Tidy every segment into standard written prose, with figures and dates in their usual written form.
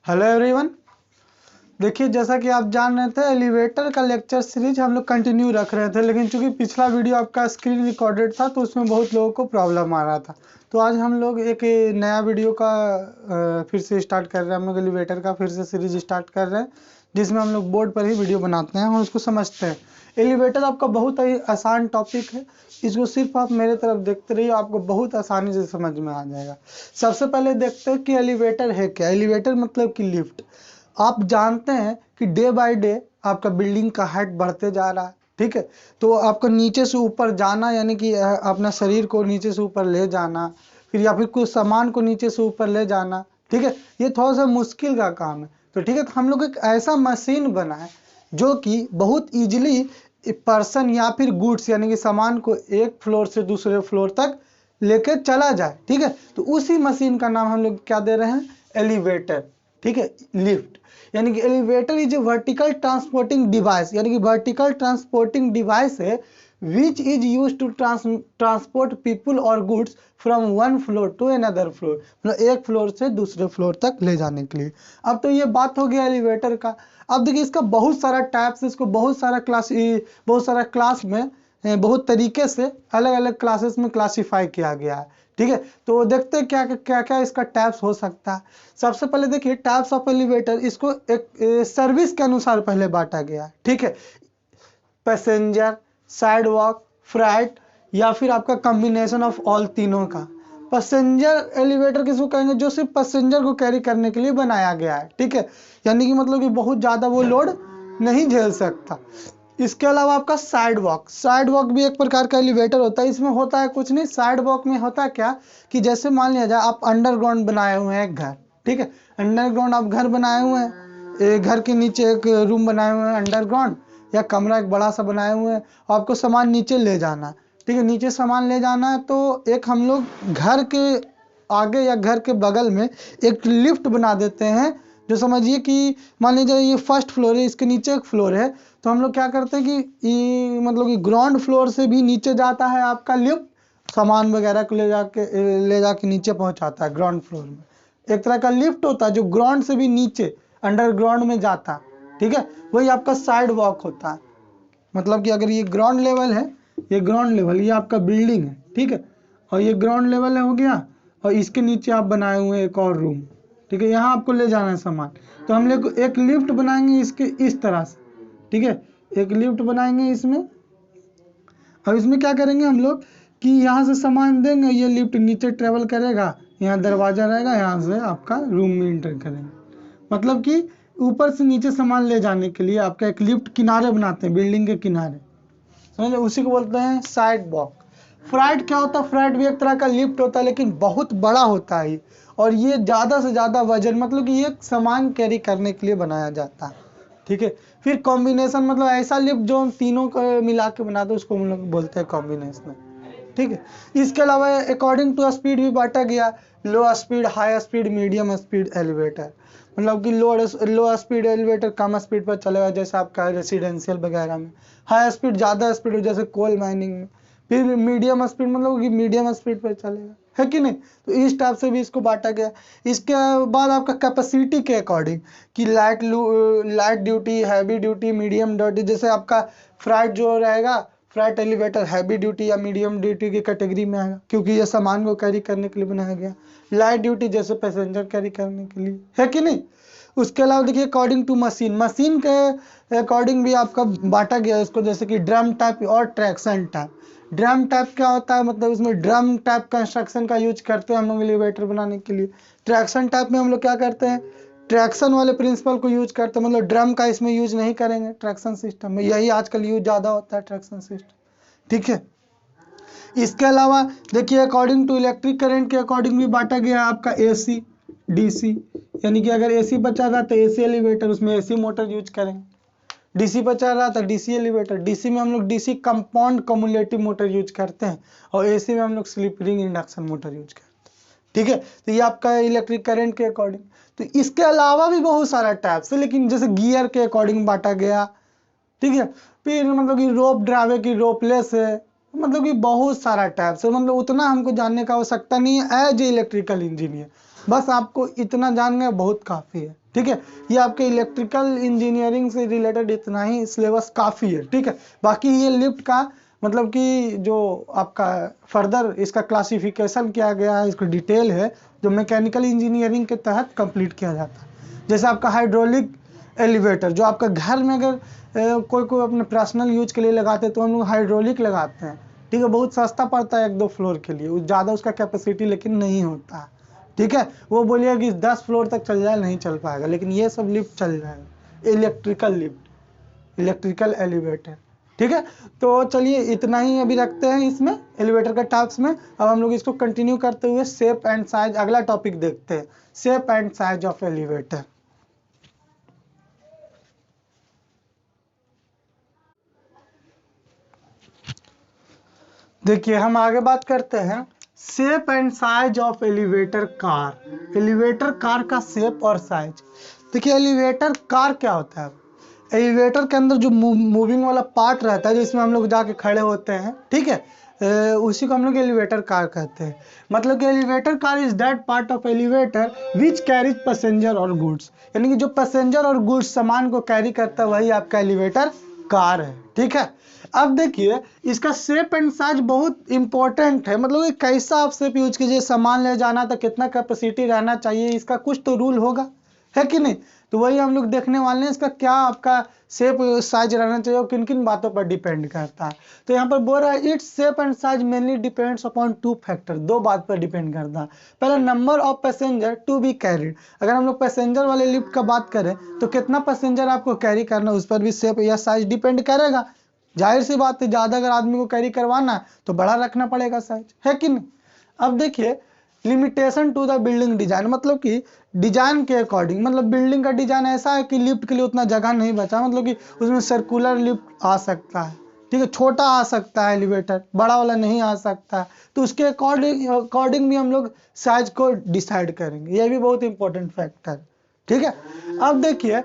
Hello everyone. देखिए, जैसा कि आप जान रहे थे, एलिवेटर का लेक्चर सीरीज हम लोग कंटिन्यू रख रहे थे, लेकिन चूंकि पिछला वीडियो आपका स्क्रीन रिकॉर्डेड था तो उसमें बहुत लोगों को प्रॉब्लम आ रहा था। तो आज हम लोग एक नया वीडियो का फिर से स्टार्ट कर रहे हैं। हम लोग एलिवेटर का फिर से सीरीज स्टार्ट कर रहे हैं, जिसमें हम लोग बोर्ड पर ही वीडियो बनाते हैं और उसको समझते हैं। एलिवेटर आपका बहुत ही आसान टॉपिक है, इसको सिर्फ आप मेरे तरफ देखते रहिए, आपको बहुत आसानी से समझ में आ जाएगा। सबसे पहले देखते हैं कि एलिवेटर है क्या। एलिवेटर मतलब कि लिफ्ट। आप जानते हैं कि डे बाय डे आपका बिल्डिंग का हाइट बढ़ते जा रहा है, ठीक है। तो आपको नीचे से ऊपर जाना, यानी कि अपना शरीर को नीचे से ऊपर ले जाना, फिर या फिर कुछ सामान को नीचे से ऊपर ले जाना, ठीक है, ये थोड़ा सा मुश्किल का काम है। तो ठीक है, तो हम लोग एक ऐसा मशीन बनाए जो कि बहुत इजीली पर्सन या फिर गुड्स यानी कि सामान को एक फ्लोर से दूसरे फ्लोर तक लेकर चला जाए, ठीक है। तो उसी मशीन का नाम हम लोग क्या दे रहे हैं, एलिवेटर, ठीक है, लिफ्ट। यानी कि elevator is a vertical transporting device, यानी कि वर्टिकल ट्रांसपोर्टिंग डिवाइस है which is use to transport people और goods from one floor to another floor, मतलब एक फ्लोर से दूसरे फ्लोर तक ले जाने के लिए। अब तो ये बात हो गया एलिवेटर का। अब देखिए, इसका बहुत सारा टाइप्स, इसको बहुत सारा क्लास में बहुत तरीके से अलग अलग क्लासेस में क्लासिफाई किया गया है, ठीक है। तो देखते हैं क्या क्या क्या इसका टाइप्स हो सकता है। सबसे पहले देखिए, टाइप्स ऑफ एलिवेटर, इसको एक सर्विस के अनुसार पहले बांटा गया है, ठीक है। पैसेंजर, साइडवॉक, फ्राइट, या फिर आपका कॉम्बिनेशन ऑफ ऑल तीनों का। पैसेंजर एलिवेटर किसको कहेंगे, जो सिर्फ पैसेंजर को कैरी करने के लिए बनाया गया है, ठीक है। यानी कि मतलब कि बहुत ज्यादा वो लोड नहीं झेल सकता। इसके अलावा आपका साइड वॉक भी एक प्रकार का एलिवेटर होता है। इसमें होता है कुछ नहीं, साइड वॉक में होता है क्या कि जैसे मान लिया जाए आप अंडरग्राउंड बनाए हुए हैं एक घर, ठीक है। अंडरग्राउंड आप घर बनाए हुए हैं, एक घर के नीचे एक रूम बनाए हुए हैं अंडरग्राउंड, या कमरा एक बड़ा सा बनाए हुए हैं, आपको सामान नीचे ले जाना है, ठीक है। नीचे सामान ले जाना है तो एक हम लोग घर के आगे या घर के बगल में एक लिफ्ट बना देते हैं। जो समझिए कि मान लीजिए ये फर्स्ट फ्लोर है, इसके नीचे एक फ्लोर है, तो हम लोग क्या करते हैं कि ये मतलब कि ग्राउंड फ्लोर से भी नीचे जाता है आपका लिफ्ट, सामान वगैरह को ले जाके नीचे पहुंचाता है ग्राउंड फ्लोर में। एक तरह का लिफ्ट होता है जो ग्राउंड से भी नीचे अंडरग्राउंड में जाता है, ठीक है। वही आपका साइड वॉक होता है। मतलब कि अगर ये ग्राउंड लेवल है, ये ग्राउंड लेवल, ये आपका बिल्डिंग है, ठीक है, और ये ग्राउंड लेवल हो गया, और इसके नीचे आप बनाए हुए हैं एक और रूम, ठीक है। यहाँ आपको ले जाना है सामान, तो हम लोग एक लिफ्ट बनाएंगे इसके इस तरह से, ठीक है। एक लिफ्ट बनाएंगे इसमें, और इसमें क्या करेंगे हम लोग कि यहाँ से सामान देंगे, ये लिफ्ट नीचे ट्रेवल करेगा, यहाँ दरवाजा रहेगा, यहाँ से आपका रूम में एंटर करेंगे। मतलब कि ऊपर से नीचे सामान ले जाने के लिए आपका एक लिफ्ट किनारे बनाते हैं, बिल्डिंग के किनारे, समझे, उसी को बोलते हैं साइड वॉक। फ्राइट क्या होता है, फ्राइट भी एक तरह का लिफ्ट होता है, लेकिन बहुत बड़ा होता है और ये ज़्यादा से ज़्यादा वजन, मतलब कि ये सामान कैरी करने के लिए बनाया जाता है, ठीक है। फिर कॉम्बिनेशन, मतलब ऐसा लिफ्ट जो हम तीनों को मिला के बनाते हैं उसको हम लोग बोलते हैं कॉम्बिनेशन, ठीक है। इसके अलावा अकॉर्डिंग टू स्पीड भी बांटा गया, लो speed, high speed, medium speed elevator. मतलब कि लो स्पीड एलिवेटर कम स्पीड पर चलेगा, जैसे आपका रेसिडेंशियल वगैरह में। हाई स्पीड ज़्यादा स्पीड, जैसे कोल माइनिंग में। फिर मीडियम स्पीड, मतलब कि मीडियम स्पीड पर चलेगा, है कि नहीं। तो इस टाइप से भी इसको बांटा गया। इसके बाद आपका कैपेसिटी के अकॉर्डिंग कि light duty, heavy duty, medium duty. जैसे आपका फ्राइट जो रहेगा, फ्राइट एलिवेटर हैवी ड्यूटी या मीडियम ड्यूटी की कैटेगरी में आएगा, क्योंकि ये सामान को कैरी करने के लिए बनाया गया। लाइट ड्यूटी जैसे पैसेंजर कैरी करने के लिए, है कि नहीं। उसके अलावा देखिए, अकॉर्डिंग टू मशीन के अकॉर्डिंग भी आपका बांटा गया इसको, जैसे कि ड्रम टाइप और ट्रैक्शन टाइप। ड्रम टाइप क्या होता है, मतलब इसमें ड्रम टाइप कंस्ट्रक्शन का यूज करते हैं हम लोग एलिवेटर बनाने के लिए। ट्रैक्शन टाइप में हम लोग क्या करते हैं, ट्रैक्शन वाले प्रिंसिपल को यूज करते हैं, मतलब ड्रम का इसमें यूज नहीं करेंगे ट्रैक्शन सिस्टम में, यही आजकल यूज ज़्यादा होता है ट्रैक्शन सिस्टम, ठीक है। इसके अलावा देखिए, अकॉर्डिंग टू इलेक्ट्रिक करंट के अकॉर्डिंग भी बांटा गया है आपका एसी, डीसी। यानी कि अगर एसी बचा रहा तो एसी एलिवेटर, उसमें एसी मोटर यूज करेंगे। डीसी बचा रहा था डीसी एलिवेटर, डीसी में हम लोग DC compound cumulative motor use करते हैं, और एसी में हम लोग slip ring induction motor use करते हैं, ठीक है। तो ये आपका इलेक्ट्रिक करंट के अकॉर्डिंग। तो इसके अलावा भी बहुत सारा टाइप्स है, लेकिन जैसे गियर के अकॉर्डिंग बांटा गया, ठीक है। फिर मतलब कि रोप ड्राइव की रोपलेस है, मतलब कि बहुत सारा टाइप्स है। मतलब उतना हमको जानने का आवश्यकता नहीं है एज ए इलेक्ट्रिकल इंजीनियर, बस आपको इतना जान गए बहुत काफ़ी है, ठीक है। ये आपके इलेक्ट्रिकल इंजीनियरिंग से रिलेटेड इतना ही सिलेबस काफ़ी है, ठीक है। बाकी ये लिफ्ट का मतलब कि जो आपका फर्दर इसका क्लासिफिकेशन किया गया है, इसका डिटेल है जो मैकेनिकल इंजीनियरिंग के तहत कंप्लीट किया जाता है। जैसे आपका हाइड्रोलिक एलिवेटर, जो आपका घर में अगर कोई कोई अपने पर्सनल यूज के लिए लगाते हैं तो हम लोग हाइड्रोलिक लगाते हैं, ठीक है। बहुत सस्ता पड़ता है 1-2 फ्लोर के लिए, ज़्यादा उसका कैपेसिटी लेकिन नहीं होता है, ठीक है। वो बोलिए कि 10 फ्लोर तक चल जाए, नहीं चल पाएगा, लेकिन ये सब लिफ्ट चल जाएगा, इलेक्ट्रिकल लिफ्ट, इलेक्ट्रिकल एलिवेटर, ठीक है। तो चलिए इतना ही अभी रखते हैं इसमें एलिवेटर का टास्क में। अब हम लोग इसको कंटिन्यू करते हुए शेप एंड साइज, अगला टॉपिक देखते हैं, shape and size of elevator. देखिए हम आगे बात करते हैं shape and size of elevator car. Elevator car का शेप और साइज। देखिए एलिवेटर कार क्या होता है, एलिवेटर के अंदर जो मूविंग वाला पार्ट रहता है जिसमें हम लोग जाके खड़े होते हैं, ठीक है, उसी को हम लोग एलिवेटर कार कहते हैं। मतलब कि elevator car is that part of elevator which carries passenger और गुड्स, यानी कि जो पैसेंजर और गुड्स सामान को कैरी करता है वही आपका एलिवेटर कार है, ठीक है। अब देखिए इसका शेप एंड साइज बहुत इंपॉर्टेंट है, मतलब ये कैसा आप शेप यूज कीजिए, सामान ले जाना तो कितना कैपेसिटी रहना चाहिए, इसका कुछ तो रूल होगा, है कि नहीं। तो वही हम लोग देखने वाले हैं, इसका क्या आपका शेप साइज रहना चाहिए और किन किन बातों पर डिपेंड करता है। तो यहाँ पर बोल रहा है it's shape and size mainly depends upon 2 factor, 2 बात पर डिपेंड करता है। पहला number of passenger to be carried, अगर हम लोग पैसेंजर वाले लिफ्ट का बात करें तो कितना पैसेंजर आपको कैरी करना है उस पर भी शेप या साइज डिपेंड करेगा। जाहिर सी बात है, ज़्यादा अगर आदमी को कैरी करवाना है तो बड़ा रखना पड़ेगा साइज, है कि नहीं। अब देखिए limitation to the building design, मतलब कि डिजाइन के अकॉर्डिंग, मतलब बिल्डिंग का डिजाइन ऐसा है कि लिफ्ट के लिए उतना जगह नहीं बचा, मतलब कि उसमें सर्कुलर लिफ्ट आ सकता है, ठीक है, छोटा आ सकता है एलिवेटर, बड़ा वाला नहीं आ सकता है। तो उसके अकॉर्डिंग भी हम लोग साइज को डिसाइड करेंगे, ये भी बहुत इंपॉर्टेंट फैक्टर, ठीक है। अब देखिए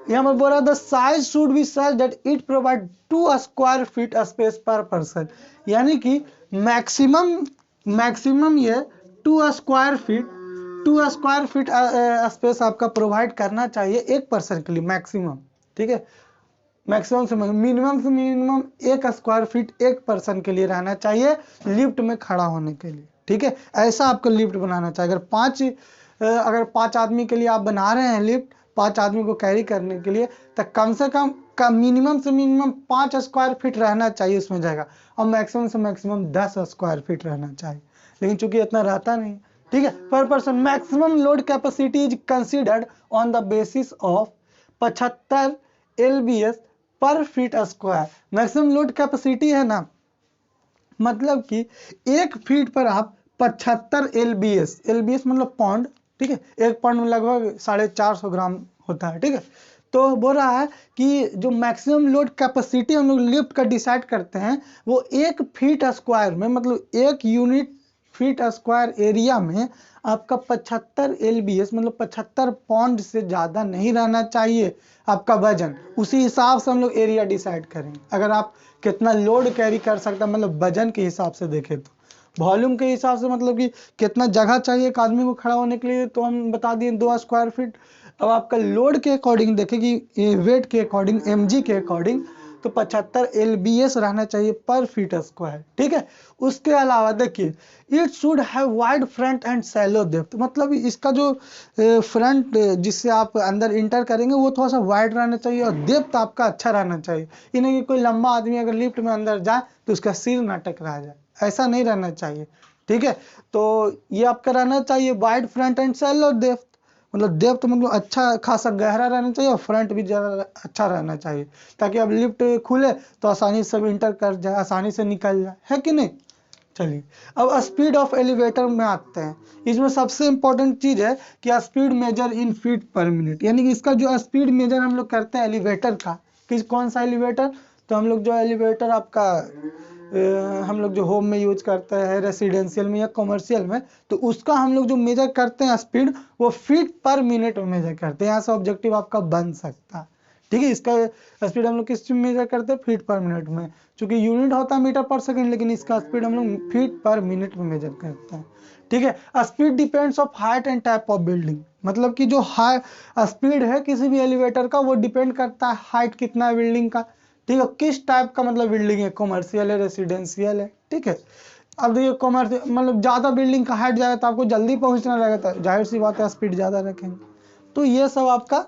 यहाँ पर बोल रहा the size should be such that it provide 2 square feet space पर पर्सन, यानी कि मैक्सिमम ये 2 स्क्वायर फीट स्पेस आपका प्रोवाइड करना चाहिए एक पर्सन के लिए, मैक्सिमम, ठीक है। मैक्सिमम से मिनिमम 1 स्क्वायर फीट एक पर्सन के लिए रहना चाहिए लिफ्ट में खड़ा होने के लिए, ठीक है। ऐसा आपको लिफ्ट बनाना चाहिए। अगर 5 आदमी के लिए आप बना रहे हैं लिफ्ट, 5 आदमी को कैरी करने के लिए, तो कम से कम मिनिमम से मिनिमम 5 स्क्वायर फीट रहना चाहिए उसमें जगह, और मैक्सिमम से मैक्सिमम 10 स्क्वायर फीट रहना चाहिए, लेकिन चूंकि इतना रहता नहीं, ठीक है। पर person maximum load capacity is considered on the basis of 75 LBS पर feet square. Maximum load capacity है ना, मतलब कि 1 फीट पर आप 75 LBS मतलब पाउंड, ठीक है, 1 पाउंड में लगभग 450 ग्राम होता है, ठीक है। तो बोल रहा है कि जो मैक्सिमम लोड कैपेसिटी हम लोग लिफ्ट का डिसाइड करते हैं वो 1 फीट स्क्वायर में, मतलब 1 यूनिट फीट स्क्वायर एरिया में आपका 75 LBS मतलब 75 पाउंड से ज़्यादा नहीं रहना चाहिए आपका वजन। उसी हिसाब से हम लोग एरिया डिसाइड करेंगे, अगर आप कितना लोड कैरी कर सकता है, मतलब वजन के हिसाब से देखें तो वॉल्यूम के हिसाब से, मतलब कि कितना जगह चाहिए एक आदमी को खड़ा होने के लिए, तो हम बता दिए 2 स्क्वायर फीट। अब आपका लोड के अकॉर्डिंग देखें कि वेट के अकॉर्डिंग, mg के अकॉर्डिंग, तो 75 LBS रहना चाहिए पर फीट स्क्वायर, ठीक है। उसके अलावा देखिए it should have wide front end shallow depth, मतलब इसका जो फ्रंट जिससे आप अंदर इंटर करेंगे वो थोड़ा सा वाइड रहना चाहिए और डेप्थ आपका अच्छा रहना चाहिए। ये नहीं कि कोई लंबा आदमी अगर लिफ्ट में अंदर जाए तो उसका सिर ना टकरा जाए, ऐसा नहीं रहना चाहिए, ठीक है। तो ये आपका रहना चाहिए wide front end shallow depth, मतलब डेप्थ मतलब अच्छा खासा गहरा रहना चाहिए और फ्रंट भी ज़्यादा अच्छा रहना चाहिए, ताकि अब लिफ्ट खुले तो आसानी से इंटर कर जाए, आसानी से निकल जाए, है कि नहीं। चलिए अब स्पीड ऑफ एलिवेटर में आते हैं। इसमें सबसे इंपॉर्टेंट चीज़ है कि स्पीड मेजर इन फीट पर मिनट, यानी कि इसका जो स्पीड मेजर हम लोग करते हैं एलिवेटर का, कौन सा एलिवेटर, तो हम लोग जो एलिवेटर आपका हम लोग जो होम में यूज करते हैं, रेसिडेंशियल में या कमर्शियल में, तो उसका हम लोग जो मेजर करते हैं स्पीड वो फीट पर मिनट में मेजर करते हैं। यहाँ से ऑब्जेक्टिव आपका बन सकता है, ठीक है। इसका स्पीड हम लोग किस में मेजर करते हैं, फीट पर मिनट में, क्योंकि यूनिट होता है मीटर पर सेकंड, लेकिन इसका स्पीड हम लोग फीट पर मिनट में मेजर करते हैं। ठीक है। Speed depends of height and type of building, मतलब कि जो हाई स्पीड है किसी भी एलिवेटर का वो डिपेंड करता है हाइट कितना है बिल्डिंग का। ठीक है, किस टाइप का मतलब बिल्डिंग है, कॉमर्शियल है, रेसिडेंशियल है। ठीक है। अब देखिए कॉमर्शियल मतलब ज़्यादा बिल्डिंग का हाइट जाएगा तो आपको जल्दी पहुंचना रहेगा, तो जाहिर सी बात है स्पीड ज़्यादा रखेंगे। तो ये सब आपका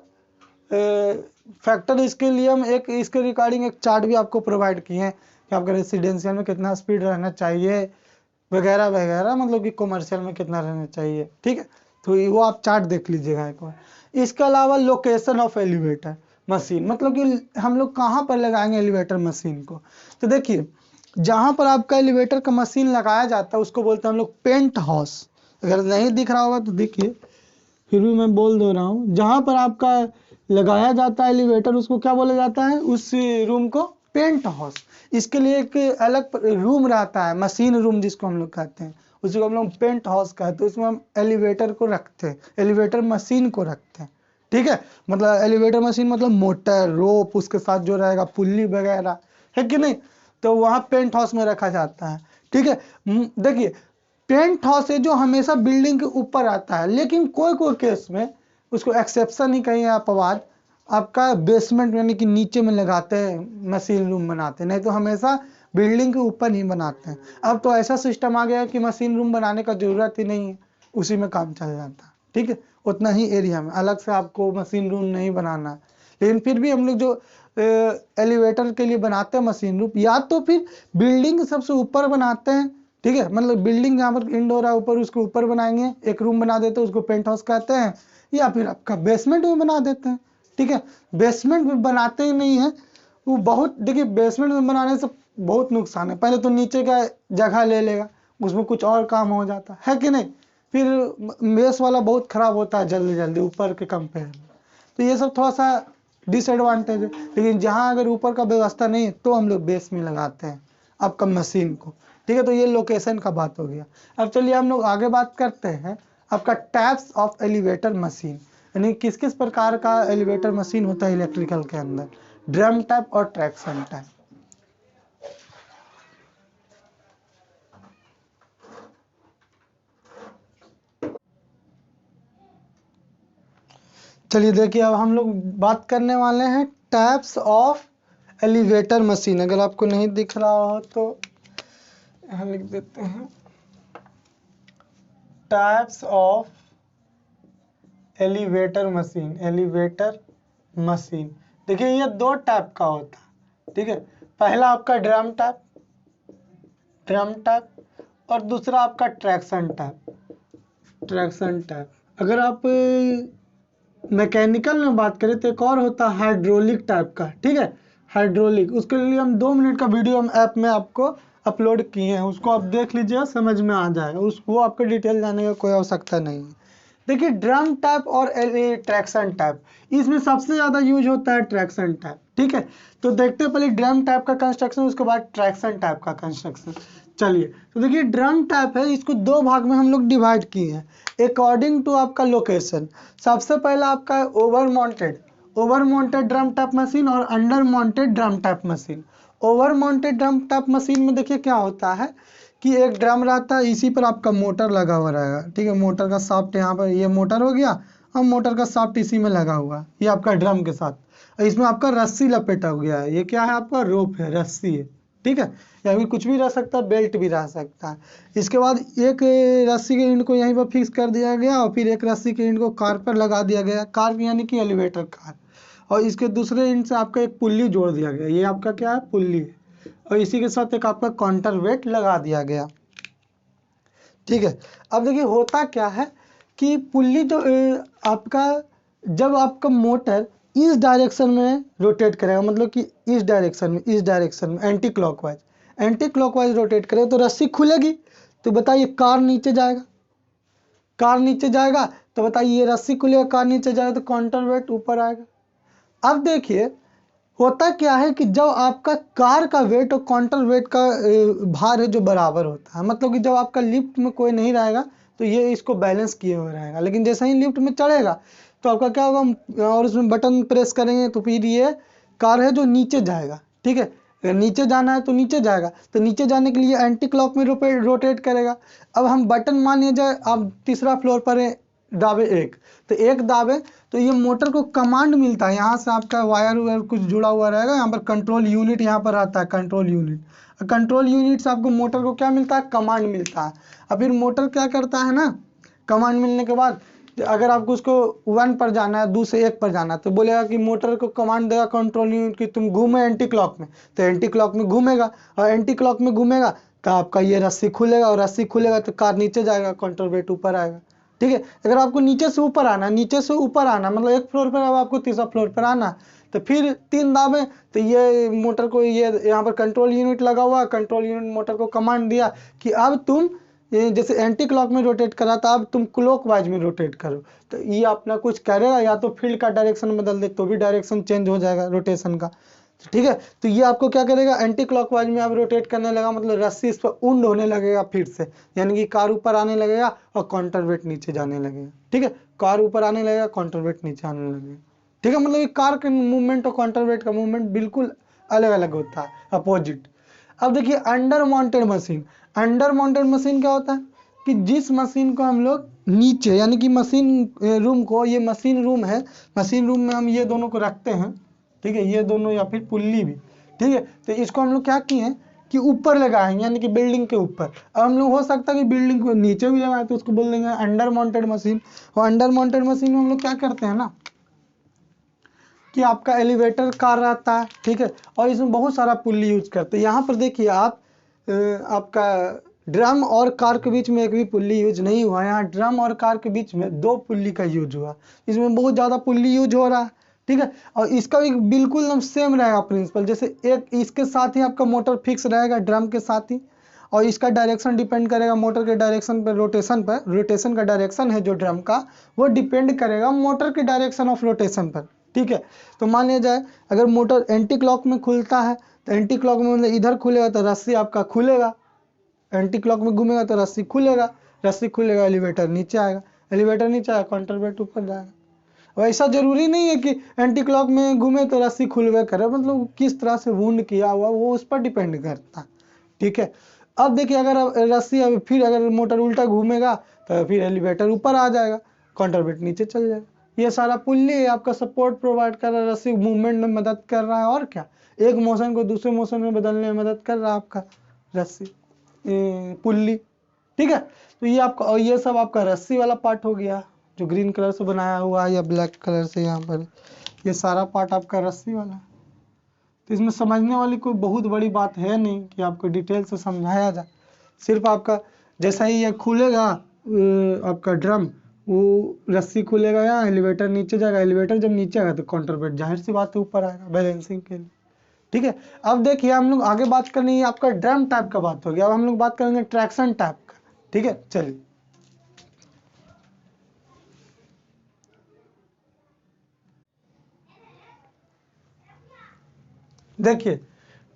फैक्टर। इसके लिए हम एक इसके रिगार्डिंग एक चार्ट भी आपको प्रोवाइड किए हैं कि आपका रेसिडेंशियल में कितना स्पीड रहना चाहिए वगैरह वगैरह, मतलब कि कॉमर्शियल में कितना रहना चाहिए। ठीक है, तो वो आप चार्ट देख लीजिएगा एक बार। इसके अलावा लोकेशन ऑफ एलिवेटर मशीन, मतलब कि हम लोग कहाँ पर लगाएंगे एलिवेटर मशीन को। तो देखिए जहाँ पर आपका एलिवेटर का मशीन लगाया जाता है उसको बोलते हैं हम लोग पेंट हाउस। अगर नहीं दिख रहा होगा तो देखिए, फिर भी मैं बोल दे रहा हूँ, जहाँ पर आपका लगाया जाता है एलिवेटर उसको क्या बोला जाता है, उस रूम को पेंट हाउस। इसके लिए एक अलग रूम रहता है, मशीन रूम जिसको हम लोग कहते हैं, उसको हम लोग पेंट हाउस कहते हैं। उसमें हम एलिवेटर को रखते हैं, एलिवेटर मशीन को रखते हैं। ठीक है, मतलब एलिवेटर मशीन मतलब मोटर, रोप, उसके साथ जो रहेगा पुल्ली वगैरह, है कि नहीं, तो वहाँ पेंट हाउस में रखा जाता है। ठीक है। देखिए पेंट हाउस है जो हमेशा बिल्डिंग के ऊपर आता है, लेकिन कोई कोई केस में उसको एक्सेप्शन ही कहीं अपवाद आपका बेसमेंट यानी कि नीचे में लगाते हैं, मशीन रूम बनाते हैं, नहीं तो हमेशा बिल्डिंग के ऊपर ही बनाते हैं। अब तो ऐसा सिस्टम आ गया है कि मशीन रूम बनाने का जरूरत ही नहीं है, उसी में काम चल जाता है। ठीक है, उतना ही एरिया में अलग से आपको मशीन रूम नहीं बनाना है। लेकिन फिर भी हम लोग जो एलिवेटर के लिए बनाते हैं मशीन रूम, या तो फिर बिल्डिंग सबसे ऊपर बनाते हैं। ठीक है, मतलब बिल्डिंग जहाँ पर इंडोर है ऊपर, उसके ऊपर बनाएंगे, एक रूम बना देते हैं, उसको पेंट हाउस कहते हैं, या फिर आपका बेसमेंट में बना देते हैं। ठीक है, बेसमेंट में बनाते ही नहीं है वो बहुत, देखिए बेसमेंट में बनाने से बहुत नुकसान है। पहले तो नीचे का जगह ले लेगा, उसमें कुछ और काम हो जाता है कि नहीं, फिर बेस वाला बहुत खराब होता है जल्दी जल्दी ऊपर के कंपेयर में। तो ये सब थोड़ा सा डिसएडवांटेज है। लेकिन जहाँ अगर ऊपर का व्यवस्था नहीं है तो हम लोग बेस में लगाते हैं आपका मशीन को। ठीक है, तो ये लोकेशन का बात हो गया। अब चलिए हम लोग आगे बात करते हैं आपका टाइप्स ऑफ एलिवेटर मशीन, यानी किस किस प्रकार का एलिवेटर मशीन होता है इलेक्ट्रिकल के अंदर, ड्रम टाइप और ट्रैक्शन टाइप। चलिए देखिए अब हम लोग बात करने वाले हैं टाइप्स ऑफ एलिवेटर मशीन। अगर आपको नहीं दिख रहा हो तो यहाँ लिख देते हैं, types of elevator machine. Elevator machine देखिए ये दो टाइप का होता है। ठीक है, पहला आपका ड्रम टाइप, ड्रम टाइप, और दूसरा आपका ट्रैक्शन टाइप, ट्रैक्शन टाइप। अगर आप मैकेनिकल में बात करें तो एक और होता है हाइड्रोलिक टाइप का। ठीक है, हाइड्रोलिक, उसके लिए हम 2 मिनट का वीडियो हम ऐप में आपको अपलोड किए हैं, उसको आप देख लीजिएगा, समझ में आ जाएगा, वो आपको डिटेल जाने का कोई आवश्यकता नहीं है। देखिए ड्रम टाइप और ट्रैक्शन टाइप, इसमें सबसे ज़्यादा यूज होता है ट्रैक्शन टाइप। ठीक है, तो देखते हैं पहले ड्रम टाइप का कंस्ट्रक्शन, उसके बाद ट्रैक्शन टाइप का कंस्ट्रक्शन। चलिए तो देखिए ड्रम टाइप है, इसको 2 भाग में हम लोग डिवाइड किए हैं अकॉर्डिंग टू आपका लोकेशन। सबसे पहला आपका है over mounted drum type machine और under mounted drum type machine. Over mounted drum type machine में देखिए क्या होता है कि एक ड्रम रहता है, इसी पर आपका मोटर लगा हुआ रहेगा। ठीक है, मोटर का शाफ्ट यहाँ पर, ये मोटर हो गया, अब मोटर का शाफ्ट इसी में लगा हुआ, ये आपका ड्रम के साथ। इसमें आपका रस्सी लपेटा हो गया है, ये क्या है आपका रोप है, रस्सी है। ठीक है, या फिर कुछ भी रह सकता है, बेल्ट भी रह सकता है। इसके बाद एक रस्सी के एंड को यहीं पर फिक्स कर दिया गया और फिर एक रस्सी के एंड को कार पर लगा दिया गया, कार यानी कि एलिवेटर कार, और इसके दूसरे एंड से आपका एक पुल्ली जोड़ दिया गया, ये आपका क्या है, पुल्ली है, और इसी के साथ एक आपका काउंटर वेट लगा दिया गया। ठीक है, अब देखिए होता क्या है कि पुल्ली जो आपका, जब आपका मोटर इस डायरेक्शन में रोटेट करेगा, मतलब कि इस डायरेक्शन में एंटी क्लॉकवाइज रोटेट करेगा तो रस्सी खुलेगी, तो बताइए कार नीचे जाएगा, तो बताइए ये रस्सी खुलेगा, कार नीचे जाएगा, तो काउंटर वेट ऊपर आएगा। अब देखिए होता क्या है कि जब आपका कार का वेट और काउंटर वेट का भार है जो बराबर होता है, मतलब कि जब आपका लिफ्ट में कोई नहीं रहेगा तो ये इसको बैलेंस किए हुए रहेगा, लेकिन जैसे ही लिफ्ट में चढ़ेगा तो आपका क्या होगा, और उसमें बटन प्रेस करेंगे तो फिर ये कार है जो नीचे जाएगा। ठीक है, अगर नीचे जाना है तो नीचे जाएगा, तो नीचे जाने के लिए एंटी क्लॉक में रोटेट करेगा। अब हम बटन मान लिया जाए आप तीसरा फ्लोर पर है, दाबे एक, तो एक दाबे तो ये मोटर को कमांड मिलता है, यहाँ से आपका वायर वायर कुछ जुड़ा हुआ रहेगा, यहाँ पर कंट्रोल यूनिट यहाँ पर आता है, कंट्रोल यूनिट। कंट्रोल यूनिट से आपको मोटर को क्या मिलता है, कमांड मिलता है। अब फिर मोटर क्या करता है ना, कमांड मिलने के बाद अगर आपको उसको 1 पर जाना है, 2 से 1 पर जाना है, तो बोलेगा कि मोटर को कमांड देगा कंट्रोल यूनिट की तुम घूमे एंटी क्लॉक में, तो एंटी क्लॉक में घूमेगा, और एंटी क्लॉक में घूमेगा तो आपका ये रस्सी खुलेगा, और रस्सी खुलेगा तो कार नीचे जाएगा, काउंटर वेट ऊपर आएगा। ठीक है, अगर आपको नीचे से ऊपर आना, नीचे से ऊपर आना मतलब एक फ्लोर पर, अब आपको तीसरा फ्लोर पर आना, तो फिर 3 दाबे तो ये मोटर को, ये यहाँ पर कंट्रोल यूनिट लगा हुआ, कंट्रोल यूनिट मोटर को कमांड दिया कि अब तुम जैसे एंटी क्लॉक में रोटेट करा था, अब तुम क्लॉक वाइज में रोटेट करो, तो ये अपना कुछ करेगा, या तो फील्ड का डायरेक्शन बदल दे तो भी डायरेक्शन चेंज हो जाएगा रोटेशन का। ठीक है, तो ये आपको क्या करेगा, एंटी क्लॉकवाइज में आप रोटेट करने लगा, मतलब रस्सी इस पर उंड होने लगेगा फिर से, यानी कि कार ऊपर आने लगेगा और काउंटर वेट नीचे जाने लगेगा। ठीक है, कार ऊपर आने लगेगा, काउंटर वेट नीचे आने लगेगा। ठीक है, मतलब ये कार के मूवमेंट और काउंटर वेट का मूवमेंट बिल्कुल अलग अलग होता है, अपोजिट। अब देखिए under mounted machine. Under mounted machine क्या होता है कि जिस मशीन को हम लोग नीचे, यानी कि मशीन रूम को, ये मशीन रूम है, मशीन रूम में हम ये दोनों को रखते हैं। ठीक है, ये दोनों या फिर पुल्ली भी। ठीक है, तो इसको हम लोग क्या किए हैं कि ऊपर लगाएंगे, यानी कि बिल्डिंग के ऊपर। अब हम लोग हो सकता है कि बिल्डिंग को नीचे भी लगाए, तो उसको बोल देंगे अंडर माउंटेड मशीन। और अंडर माउंटेड मशीन में हम लोग क्या करते हैं ना कि आपका एलिवेटर कार रहता है। ठीक है, और इसमें बहुत सारा पुल्ली यूज करते हैं। यहाँ पर देखिए आप, आपका ड्रम और कार के बीच में एक भी पुल्ली यूज नहीं हुआ, यहाँ ड्रम और कार के बीच में 2 पुल्ली का यूज हुआ, इसमें बहुत ज़्यादा पुल्ली यूज हो रहा है। ठीक है, और इसका भी बिल्कुल एकदम सेम रहेगा प्रिंसिपल, जैसे एक इसके साथ ही आपका मोटर फिक्स रहेगा ड्रम के साथ ही, और इसका डायरेक्शन डिपेंड करेगा मोटर के डायरेक्शन पर, रोटेशन का डायरेक्शन है जो ड्रम का, वो डिपेंड करेगा मोटर के डायरेक्शन ऑफ रोटेशन पर। ठीक है, तो मान लिया जाए अगर मोटर एंटी क्लॉक में खुलता है, तो एंटी क्लॉक में मतलब इधर खुलेगा तो रस्सी आपका खुलेगा, एंटी क्लॉक में घूमेगा तो रस्सी खुलेगा, रस्सी खुलेगा एलिवेटर नीचे आएगा, एलिवेटर नीचे आएगा, काउंटर वेट ऊपर जाएगा। और ऐसा जरूरी नहीं है कि एंटी क्लॉक में घूमे तो रस्सी खुलवे करे, मतलब किस तरह से वुंड किया हुआ वो उस पर डिपेंड करता है। ठीक है, अब देखिए अगर रस्सी, अब फिर अगर मोटर उल्टा घूमेगा तो फिर एलिवेटर ऊपर आ जाएगा, काउंटर वेट नीचे चल जाएगा। ये सारा पुल्ली आपका सपोर्ट प्रोवाइड कर रहा है, रस्सी मूवमेंट में मदद कर रहा है, और क्या, एक मोशन को दूसरे मोशन में बदलने में मदद कर रहा है आपका रस्सी, पुल्ली। ठीक है, तो ये आपका, और ये सब आपका रस्सी वाला पार्ट हो गया जो ग्रीन कलर से बनाया हुआ है या ब्लैक कलर से, यहाँ पर ये सारा पार्ट आपका रस्सी वाला। तो इसमें समझने वाली कोई बहुत बड़ी बात है नहीं कि आपको डिटेल से समझाया जाए, सिर्फ आपका जैसा ही ये खुलेगा आपका ड्रम, वो रस्सी खुलेगा, या एलिवेटर नीचे जाएगा, एलिवेटर जब नीचे आएगा तो काउंटर वेट जाहिर सी बात है ऊपर आएगा बैलेंसिंग के लिए। ठीक है, अब देखिए हम लोग आगे बात करनी है, आपका ड्रम टाइप का बात हो गया, अब हम लोग बात करेंगे ट्रैक्शन टाइप का। ठीक है, चलिए देखिए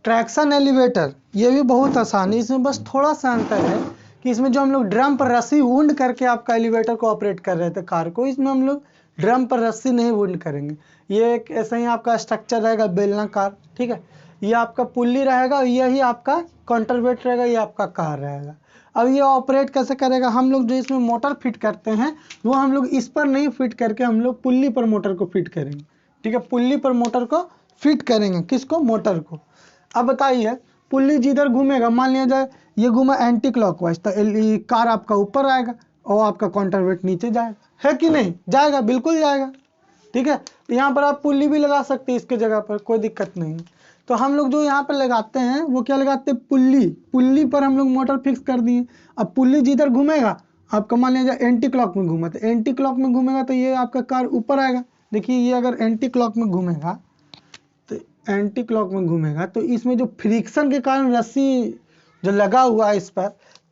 ट्रैक्शन एलिवेटर, ये भी बहुत आसान है, इसमें बस थोड़ा सा अंतर है कि इसमें जो हम लोग ड्रम पर रस्सी वुंड करके आपका एलिवेटर को ऑपरेट कर रहे थे कार को, इसमें हम लोग ड्रम पर रस्सी नहीं वुंड करेंगे। ये एक ऐसा ही आपका स्ट्रक्चर रहेगा बेलनाकार। ठीक है, ये आपका पुल्ली रहेगा, यही आपका काउंटर वेट रहेगा, ये आपका कार रहेगा। अब ये ऑपरेट कैसे करेगा, हम लोग जो इसमें मोटर फिट करते हैं वो हम लोग इस पर नहीं फिट करके हम लोग पुल्ली पर मोटर को फिट करेंगे। ठीक है, पुल्ली पर मोटर को फिट करेंगे, किसको, मोटर को। अब बताइए पुल्ली जिधर घूमेगा, मान लिया जाए ये घूमा एंटी क्लॉकवाइज, तो कार आपका ऊपर आएगा और आपका काउंटर वेट नीचे जाएगा, है कि नहीं, जाएगा, बिल्कुल जाएगा। ठीक है, तो यहाँ पर आप पुल्ली भी लगा सकते हैं इसके जगह पर, कोई दिक्कत नहीं। तो हम लोग जो यहाँ पर लगाते हैं वो क्या लगाते हैं, पुल्ली, पुल्ली पर हम लोग मोटर फिक्स कर दिए। अब पुल्ली जिधर घूमेगा, आपका मान लिया जाए एंटी क्लॉक में घूमा, तो एंटी क्लॉक में घूमेगा तो ये आपका कार ऊपर आएगा। देखिए ये अगर एंटी क्लॉक में घूमेगा, तो एंटी क्लॉक में घूमेगा तो इसमें जो फ्रिक्शन के कारण रस्सी जो लगा हुआ है इस पर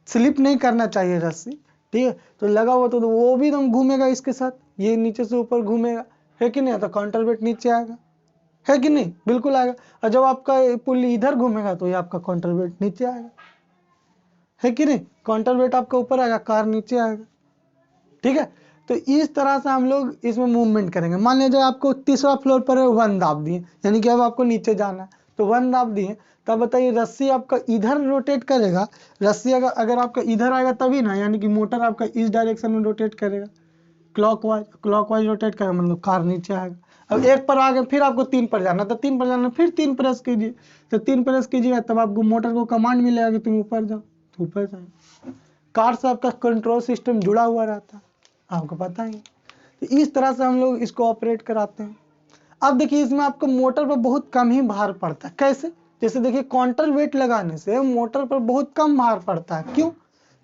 स्लिप नहीं करना चाहिए रस्सी। ठीक है, तो लगा हुआ तो वो भी एकदम घूमेगा इसके साथ, ये नीचे से ऊपर घूमेगा, है कि नहीं, तो काउंटर वेट नीचे आएगा, है कि नहीं, बिल्कुल आएगा। और जब आपका पुल्ली इधर घूमेगा तो ये आपका काउंटर वेट नीचे आएगा, है कि नहीं, काउंटर वेट आपका ऊपर आएगा, कार नीचे आएगा। ठीक है, तो इस तरह से हम लोग इसमें मूवमेंट करेंगे। मान लीजिए आपको तीसरा फ्लोर पर 1 दाब दिए, यानी कि अब आपको नीचे जाना है, तो 1 दाब दिए, तब बताइए रस्सी आपका इधर रोटेट करेगा, रस्सी अगर आपका इधर आएगा तभी ना, यानी कि मोटर आपका इस डायरेक्शन में रोटेट करेगा, क्लॉकवाइज रोटेट करेगा, मतलब कार नीचे आएगा। अब 1 पर आ गए, फिर आपको 3 पर जाना, तो 3 पर जाना, फिर 3 प्रेस कीजिए, तो 3 प्रेस कीजिएगा तब आपको मोटर को कमांड मिलेगा कि तुम ऊपर जाओ, तो ऊपर जाए। कार से आपका कंट्रोल सिस्टम जुड़ा हुआ रहता है, आपको पता ही। तो इस तरह से हम लोग इसको ऑपरेट कराते हैं। अब देखिए इसमें आपको मोटर पर बहुत कम ही भार पड़ता है। कैसे? जैसे देखिए काउंटर वेट लगाने से मोटर पर बहुत कम भार पड़ता है। क्यों?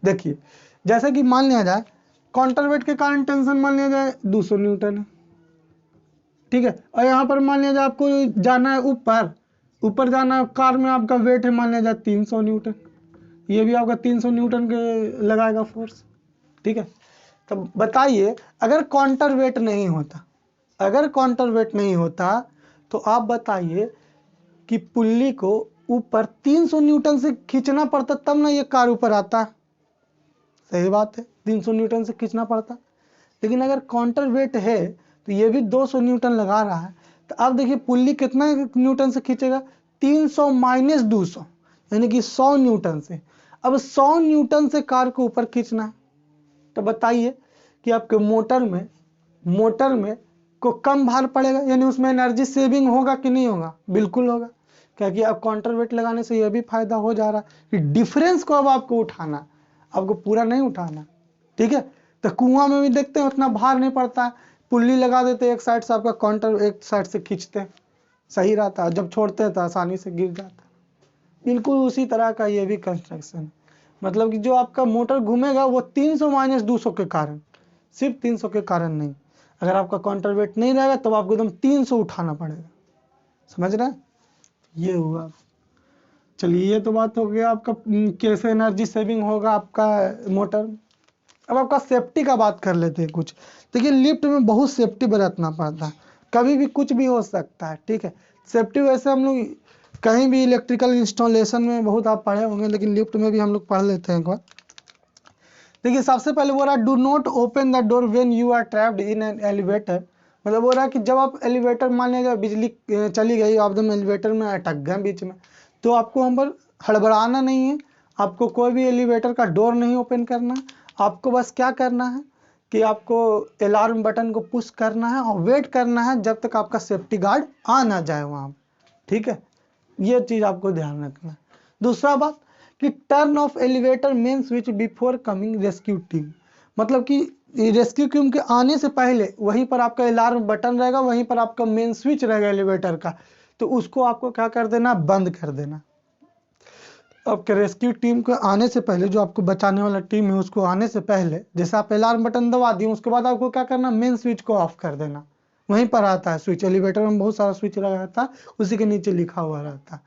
देखिए जैसे कि मान लिया जाए काउंटर वेट के कारण टेंशन मान लिया जाए 200 न्यूटन है, ठीक है, और यहाँ पर मान लिया जाए आपको जाना है ऊपर जाना है, कार में आपका वेट है मान लिया जाए 300 न्यूटन, ये भी आपका 300 न्यूटन के लगाएगा फोर्स, ठीक है। तो बताइए अगर काउंटर वेट नहीं होता, तो आप बताइए कि पुल्ली को ऊपर 300 न्यूटन से खींचना पड़ता तब ना ये कार ऊपर आता। सही बात है, 300 न्यूटन से खींचना पड़ता, लेकिन अगर काउंटर वेट है तो ये भी 200 न्यूटन लगा रहा है, तो अब देखिए पुल्ली कितना न्यूटन से खींचेगा, 300 माइनस 200 यानी कि 100 न्यूटन से। अब 100 न्यूटन से कार को ऊपर खींचना है, तो बताइए कि आपके मोटर में को कम भार पड़ेगा, यानी उसमें एनर्जी सेविंग होगा कि नहीं होगा? बिल्कुल होगा, क्योंकि अब काउंटर वेट लगाने से यह भी फायदा हो जा रहा है कि डिफरेंस को अब आपको उठाना, आपको पूरा नहीं उठाना, ठीक है। तो कुआं में भी देखते हैं उतना भार नहीं पड़ता है, पुल्ली लगा देते एक साइड से, आपका काउंटर एक साइड से खींचते हैं, सही रहता है, जब छोड़ते हैं तो आसानी से गिर जाता है। बिल्कुल उसी तरह का ये भी कंस्ट्रक्शन है, मतलब कि जो आपका मोटर घूमेगा वो 300 माइनस 200 के कारण, सिर्फ 300 के कारण नहीं। अगर आपका काउंटर वेट नहीं रहेगा तब आपको एकदम 300 उठाना पड़ेगा, समझ रहे हैं? ये हुआ। चलिए ये तो बात हो गया आपका कैसे एनर्जी सेविंग होगा आपका मोटर। अब आपका सेफ्टी का बात कर लेते हैं कुछ। देखिए लिफ्ट में बहुत सेफ्टी बरतना पड़ता है, कभी भी कुछ भी हो सकता है, ठीक है। सेफ्टी वैसे हम लोग कहीं भी इलेक्ट्रिकल इंस्टॉलेशन में बहुत आप पढ़े होंगे, लेकिन लिफ्ट में भी हम लोग पढ़ लेते हैं एक बार। देखिए सबसे पहले बोल रहा है do not open the door when you are trapped in an elevator, मतलब बोल रहा है कि जब आप एलिवेटर मान लीजिए बिजली चली गई, आप एकदम एलिवेटर में अटक गए बीच में, तो आपको वहाँ पर हड़बड़ाना नहीं है, आपको कोई भी एलिवेटर का डोर नहीं ओपन करना, आपको बस क्या करना है कि आपको अलार्म बटन को पुश करना है और वेट करना है जब तक आपका सेफ्टी गार्ड आ ना जाए वहाँ, ठीक है। ये चीज़ आपको ध्यान रखना है। दूसरा बात कि turn off elevator main switch before coming rescue team, मतलब कि रेस्क्यू टीम के आने से पहले वहीं पर आपका अलार्म बटन रहेगा, वहीं पर आपका मेन स्विच रहेगा एलिवेटर का, तो उसको आपको क्या कर देना, बंद कर देना। आपके रेस्क्यू टीम को आने से पहले, जो आपको बचाने वाला टीम है उसको आने से पहले, जैसे आप अलार्म बटन दबा दिए उसके बाद आपको क्या करना, मेन स्विच को ऑफ कर देना। वहीं पर आता है स्विच, एलिवेटर में बहुत सारा स्विच लगा रहता है, उसी के नीचे लिखा हुआ रहता है।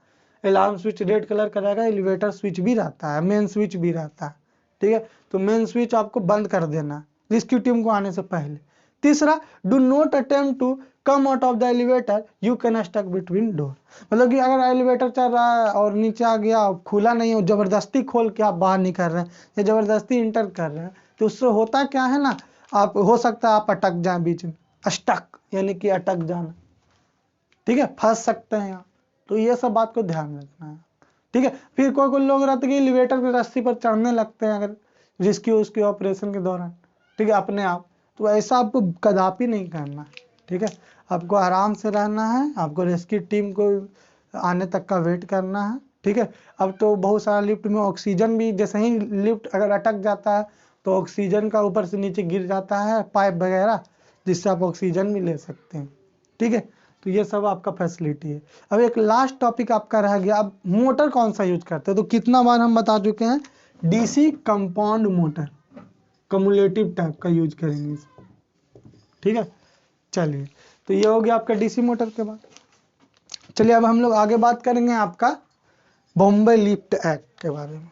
अलार्म स्विच रेड कलर का रहेगा, एलिवेटर स्विच भी रहता है, मेन स्विच भी रहता है, ठीक है। तो मेन स्विच आपको बंद कर देना रेस्क्यू टीम को आने से पहले। तीसरा, do not attempt to come out of the elevator, you can stuck between door, मतलब कि अगर एलिवेटर चल रहा है और नीचे आ गया, खुला नहीं हो, जबरदस्ती खोल के आप बाहर नहीं कर रहे हैं या जबरदस्ती इंटर कर रहे हैं, तो उससे होता क्या है ना, आप हो सकता है आप अटक जाए बीच में, स्टक यानी कि अटक जाना, ठीक है, फंस सकते हैं आप। तो ये सब बात को ध्यान रखना है, ठीक है। फिर कोई लोग रहते हैं कि एलिवेटर की रस्सी पर चढ़ने लगते हैं अगर रेस्क्यू उसके ऑपरेशन के दौरान, ठीक है, अपने आप, तो ऐसा आपको कदापि नहीं करना, ठीक है। आपको आराम से रहना है, आपको रेस्क्यू टीम को आने तक का वेट करना है, ठीक है। अब तो बहुत सारा लिफ्ट में ऑक्सीजन भी, जैसे ही लिफ्ट अगर अटक जाता है तो ऑक्सीजन का ऊपर से नीचे गिर जाता है पाइप वगैरह, जिससे आप ऑक्सीजन भी ले सकते हैं, ठीक है। तो ये सब आपका फैसिलिटी है। अब एक लास्ट टॉपिक आपका रह गया, अब मोटर कौन सा यूज करते हैं, तो कितना बार हम बता चुके हैं, DC compound motor, cumulative type का यूज करेंगे, ठीक है। चलिए तो ये हो गया आपका डीसी मोटर के बाद। चलिए अब हम लोग आगे बात करेंगे आपका बॉम्बे लिफ्ट एक्ट के बारे में।